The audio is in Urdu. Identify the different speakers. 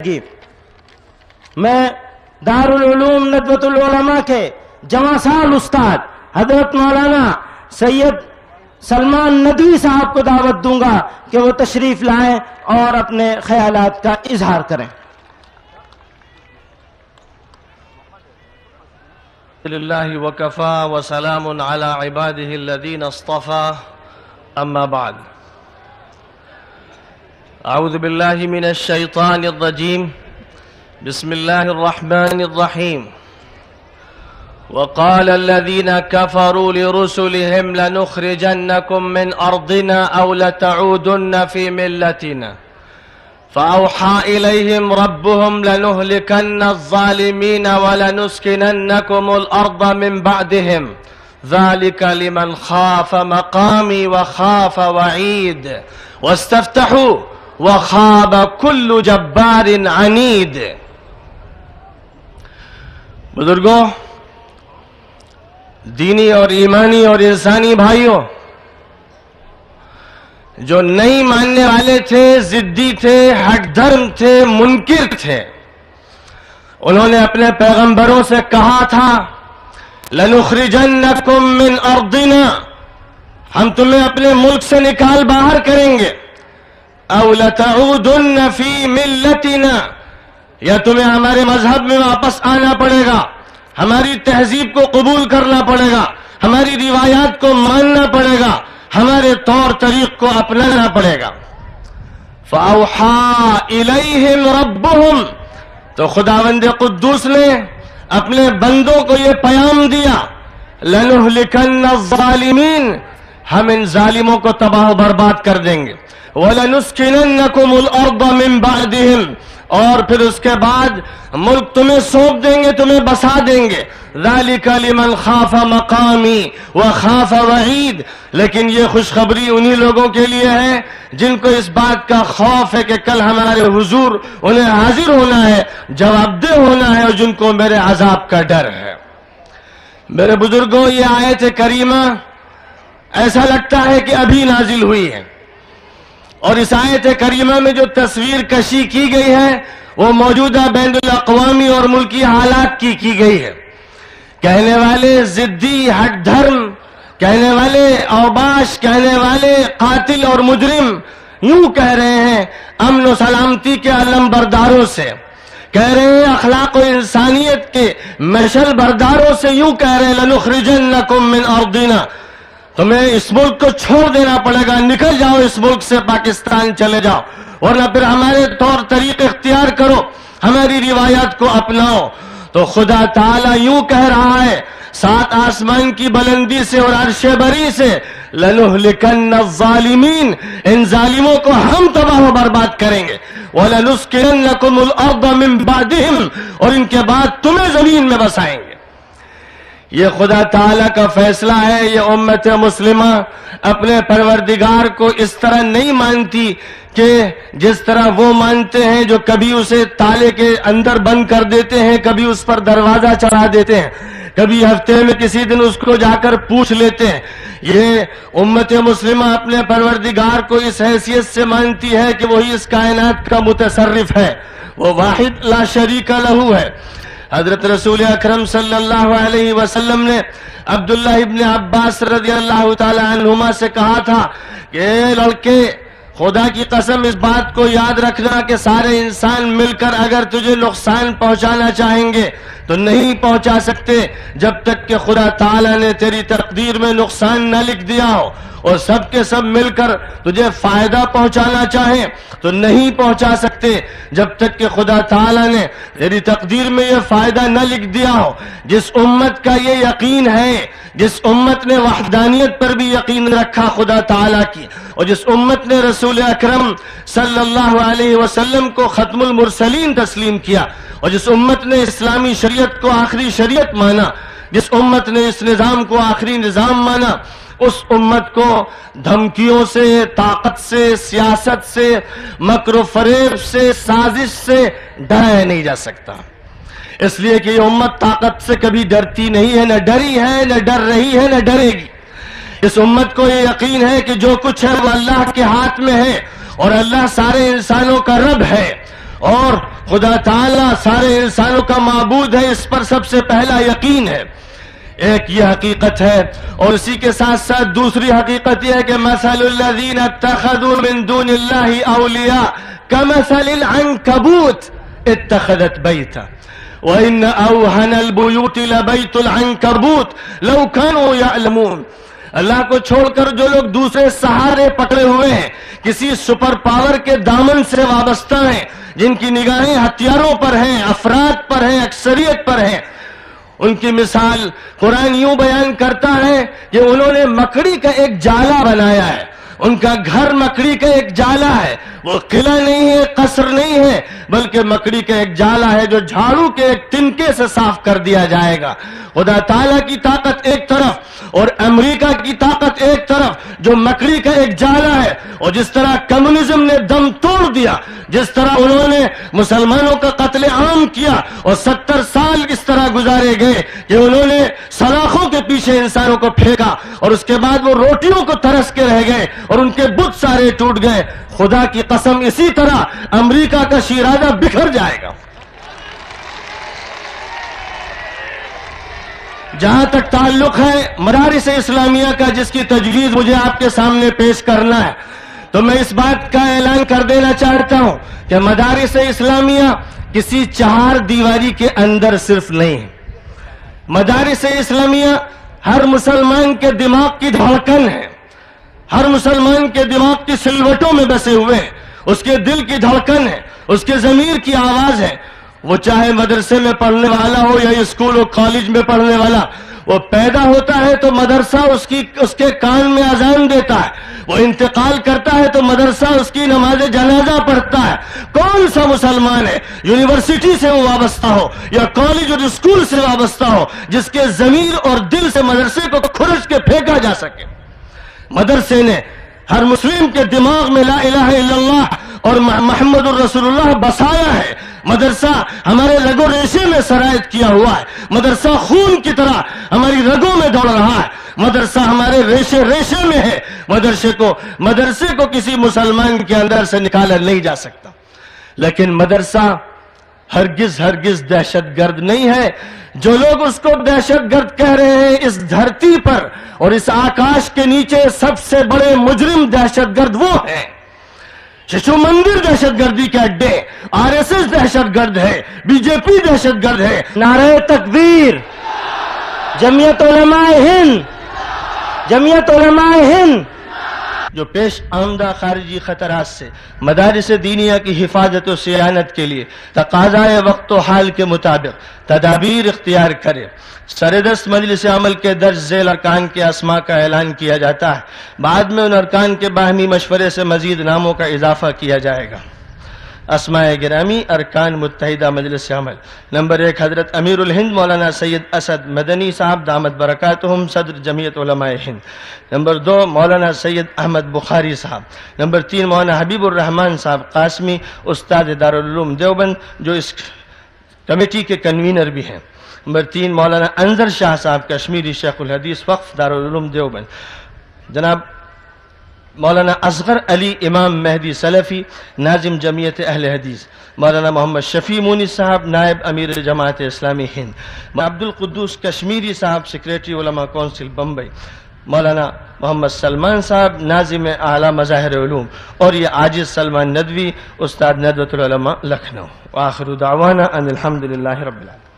Speaker 1: گی۔ میں دارالعلوم ندوۃ العلماء کے جواں سال استاد حضرت مولانا سید سلمان ندوی صاحب کو دعوت دوں گا کہ وہ تشریف لائیں اور اپنے خیالات کا اظہار کریں۔
Speaker 2: للہ وکفا وسلام علی عبادہ الذین اصطفى اما بعد اعوذ باللہ من الشیطان الرجیم بسم اللہ الرحمن الرحیم وقال الذين كفروا لرسلهم لنخرجنكم من أرضنا أو لتعودن في ملتنا فأوحى إليهم ربهم لنهلكن الظالمين ولنسكننكم الأرض من بعدهم ذلك لمن خاف مقامي وخاف وعيد واستفتحوا وخاب كل جبار عنيد۔ بزرگوں، دینی اور ایمانی اور انسانی بھائیوں، جو نہیں ماننے والے تھے، ضدی تھے، ہٹ دھرم تھے، منکر تھے، انہوں نے اپنے پیغمبروں سے کہا تھا لَنُخْرِجَنَّكُم مِّنْ أَرْضِنَا، ہم تمہیں اپنے ملک سے نکال باہر کریں گے، أَوْ لَتَعُودُنَّ فِي مِلَّتِنَا، یا تمہیں ہمارے مذہب میں واپس آنا پڑے گا، ہماری تہذیب کو قبول کرنا پڑے گا، ہماری روایات کو ماننا پڑے گا، ہمارے طور طریق کو اپنانا پڑے گا۔ فَأَوْحَى إِلَيْهِمْ رَبُّهُمْ، تو خداوند قدوس نے اپنے بندوں کو یہ پیام دیا لَنُهْلِكَنَّ الظَّالِمِينَ، ہم ان ظالموں کو تباہ و برباد کر دیں گے، وَلَنُسْكِنَنَّكُمُ الْأَرْضَ مِن بَعْدِهِمْ، اور پھر اس کے بعد ملک تمہیں سونپ دیں گے، تمہیں بسا دیں گے، ذَلِكَ لِمَنْ خَافَ مَقَامِي وَخَافَ وَعِيدِ، لیکن یہ خوشخبری انہی لوگوں کے لیے ہے جن کو اس بات کا خوف ہے کہ کل ہمارے حضور انہیں حاضر ہونا ہے، جواب دہ ہونا ہے، اور جن کو میرے عذاب کا ڈر ہے۔ میرے بزرگوں، یہ آیت کریمہ ایسا لگتا ہے کہ ابھی نازل ہوئی ہے، اور اس آیت کریمہ میں جو تصویر کشی کی گئی ہے وہ موجودہ بین الاقوامی اور ملکی حالات کی گئی ہے۔ کہنے والے ضدی، ہٹ دھرم، کہنے والے اوباش، کہنے والے قاتل اور مجرم یوں کہہ رہے ہیں امن و سلامتی کے علم برداروں سے، کہہ رہے ہیں اخلاق و انسانیت کے مشعل برداروں سے، یوں کہہ رہے ہیں لَنُخْرِجَنَّكُم مِّنْ أَرْضِنَا، تمہیں اس ملک کو چھوڑ دینا پڑے گا، نکل جاؤ اس ملک سے، پاکستان چلے جاؤ، ورنہ پھر ہمارے طور طریق اختیار کرو، ہماری روایات کو اپناؤ۔ تو خدا تعالیٰ یوں کہہ رہا ہے سات آسمان کی بلندی سے اور عرش بری سے لَنُهْلِكَنَّ الظَّالِمِينَ، ان ظالموں کو ہم تباہ و برباد کریں گے، وَلَنُسْكِنَنَّكُمُ الْأَرْضَ مِن بَعْدِهِمْ، اور ان کے بعد تمہیں زمین میں بسائیں گے۔ یہ خدا تعالیٰ کا فیصلہ ہے۔ یہ امت مسلمہ اپنے پروردگار کو اس طرح نہیں مانتی کہ جس طرح وہ مانتے ہیں جو کبھی اسے تالے کے اندر بند کر دیتے ہیں، کبھی اس پر دروازہ چڑھا دیتے ہیں، کبھی ہفتے میں کسی دن اس کو جا کر پوچھ لیتے ہیں۔ یہ امت مسلمہ اپنے پروردگار کو اس حیثیت سے مانتی ہے کہ وہی اس کائنات کا متصرف ہے، وہ واحد لا شریک لہ ہے۔ حضرت رسول اکرم صلی اللہ علیہ وسلم نے عبداللہ ابن عباس رضی اللہ تعالی عنہما سے کہا تھا کہ اے لڑکے، خدا کی قسم اس بات کو یاد رکھنا کہ سارے انسان مل کر اگر تجھے نقصان پہنچانا چاہیں گے تو نہیں پہنچا سکتے جب تک کہ خدا تعالیٰ نے تیری تقدیر میں نقصان نہ لکھ دیا ہو، اور سب کے سب مل کر تجھے فائدہ پہنچانا چاہیں تو نہیں پہنچا سکتے جب تک کہ خدا تعالیٰ نے تیری تقدیر میں یہ فائدہ نہ لکھ دیا ہو۔ جس امت کا یہ یقین ہے، جس امت نے وحدانیت پر بھی یقین رکھا خدا تعالیٰ کی، اور جس امت نے رسول اکرم صلی اللہ علیہ وسلم کو ختم المرسلین تسلیم کیا، اور جس امت نے اسلامی شریعت کو آخری شریعت مانا، جس امت نے اس نظام کو آخری نظام مانا، اس امت کو دھمکیوں سے، طاقت سے، سیاست سے، مکر و فریب سے، سازش سے ڈرایا نہیں جا سکتا، اس لیے کہ یہ امت طاقت سے کبھی ڈرتی نہیں ہے، نہ ڈری ہے، نہ ڈر رہی ہے، نہ ڈرے گی۔ اس امت کو یہ یقین ہے کہ جو کچھ ہے وہ اللہ کے ہاتھ میں ہے، اور اللہ سارے انسانوں کا رب ہے، اور خدا تعالیٰ سارے انسانوں کا معبود ہے، اس پر سب سے پہلا یقین ہے. ایک یہ حقیقت ہے، اور اسی کے ساتھ ساتھ دوسری حقیقت یہ ہے کہ مثل الذین اتخذوا من دون اللہ اولیاء کمثل العنکبوت اتخذت بیتا وَإِنَّ أَوْهَنَ الْبُيُوتِ لَبَيْتُ الْعَنْكَبُوتِ لَوْ كَانُوا يَعْلَمُونَ. اللہ کو چھوڑ کر جو لوگ دوسرے سہارے پکڑے ہوئے ہیں، کسی سپر پاور کے دامن سے وابستہ ہیں، جن کی نگاہیں ہتھیاروں پر ہیں، افراد پر ہیں، اکثریت پر ہیں، ان کی مثال قرآن یوں بیان کرتا ہے کہ انہوں نے مکڑی کا ایک جالا بنایا ہے. ان کا گھر مکڑی کا ایک جالا ہے، وہ قلعہ نہیں ہے، قصر نہیں ہے، بلکہ مکڑی کا ایک جالا ہے جو جھاڑو کے ایک تنکے سے صاف کر دیا جائے گا. خدا تعالیٰ کی طاقت ایک طرف اور امریکہ کی طاقت ایک طرف، جو مکڑی کا ایک جالا ہے. اور جس طرح کمیونزم نے دم توڑ دیا، جس طرح انہوں نے مسلمانوں کا قتل عام کیا، اور 70 سال اس طرح گزارے گئے کہ انہوں نے سلاخوں کے پیچھے انسانوں کو پھینکا، اور اس کے بعد وہ روٹیوں کو ترس کے رہ گئے اور ان کے بت سارے ٹوٹ گئے. خدا کی قسم اسی طرح امریکہ کا شیرازہ بکھر جائے گا. جہاں تک تعلق ہے مدارس اسلامیہ کا، جس کی تجویز مجھے آپ کے سامنے پیش کرنا ہے، تو میں اس بات کا اعلان کر دینا چاہتا ہوں کہ مدارس اسلامیہ کسی چہار دیواری کے اندر صرف نہیں ہے. مدارس اسلامیہ ہر مسلمان کے دماغ کی دھڑکن ہے، ہر مسلمان کے دماغ کی سلوٹوں میں بسے ہوئے ہیں، اس کے دل کی دھڑکن ہے، اس کے ضمیر کی آواز ہے. وہ چاہے مدرسے میں پڑھنے والا ہو یا اسکول و کالج میں پڑھنے والا، وہ پیدا ہوتا ہے تو مدرسہ اس کے کان میں اذان دیتا ہے، وہ انتقال کرتا ہے تو مدرسہ اس کی نماز جنازہ پڑھتا ہے. کون سا مسلمان ہے یونیورسٹی سے وہ وابستہ ہو یا کالج اور اسکول سے وابستہ ہو جس کے ضمیر اور دل سے مدرسے کو کھرچ کے پھینکا جا سکے؟ مدرسے نے ہر مسلم کے دماغ میں لا الہ الا اللہ اور محمد الرسول اللہ بسایا ہے. مدرسہ ہمارے رگ و ریشے میں سرایت کیا ہوا ہے، مدرسہ خون کی طرح ہماری رگوں میں دوڑ رہا ہے، مدرسہ ہمارے ریشے ریشے میں ہے. مدرسے کو کسی مسلمان کے اندر سے نکالا نہیں جا سکتا. لیکن مدرسہ ہرگز دہشت گرد نہیں ہے. جو لوگ اس کو دہشت گرد کہہ رہے ہیں، اس دھرتی پر اور اس آکاش کے نیچے سب سے بڑے مجرم دہشت گرد وہ ہیں. ششو مندر دہشت گردی کے اڈے، RSS دہشت گرد ہے، BJP دہشت گرد ہے.
Speaker 1: نعرہ تکبیر، جمعیت علماء ہند، جمعیت علماء ہند.
Speaker 2: جو پیش آمدہ خارجی خطرات سے مدارس دینیہ کی حفاظت و صیانت کے لیے تقاضائے وقت و حال کے مطابق تدابیر اختیار کرے. سردست مجلس عمل کے درج ذیل ارکان کے اسماء کا اعلان کیا جاتا ہے. بعد میں ان ارکان کے باہمی مشورے سے مزید ناموں کا اضافہ کیا جائے گا. اسماء گرامی ارکان متحدہ مجلس عمل: نمبر 1 حضرت امیر الہند مولانا سید اسد مدنی صاحب دامت برکاتہم صدر جمعیت علماء ہند. نمبر 2 مولانا سید احمد بخاری صاحب. نمبر 3 مولانا حبیب الرحمن صاحب قاسمی استاد دارالعلوم دیوبند جو اس کمیٹی کے کنوینر بھی ہیں. نمبر 3 مولانا انظر شاہ صاحب کشمیری شیخ الحدیث وقف دارالعلوم دیوبند. جناب مولانا اصغر علی امام مہدی سلفی ناظم جمعیت اہل حدیث. مولانا محمد شفیع مونی صاحب نائب امیر جماعت اسلامی ہند. عبد القدوس کشمیری صاحب سیکریٹری علماء کونسل بمبئی. مولانا محمد سلمان صاحب ناظم اعلیٰ مظاہر علوم. اور یہ عاجز سلمان ندوی استاد ندوۃ العلماء لکھنؤ. وآخر دعوانا ان الحمدللہ رب العالمین.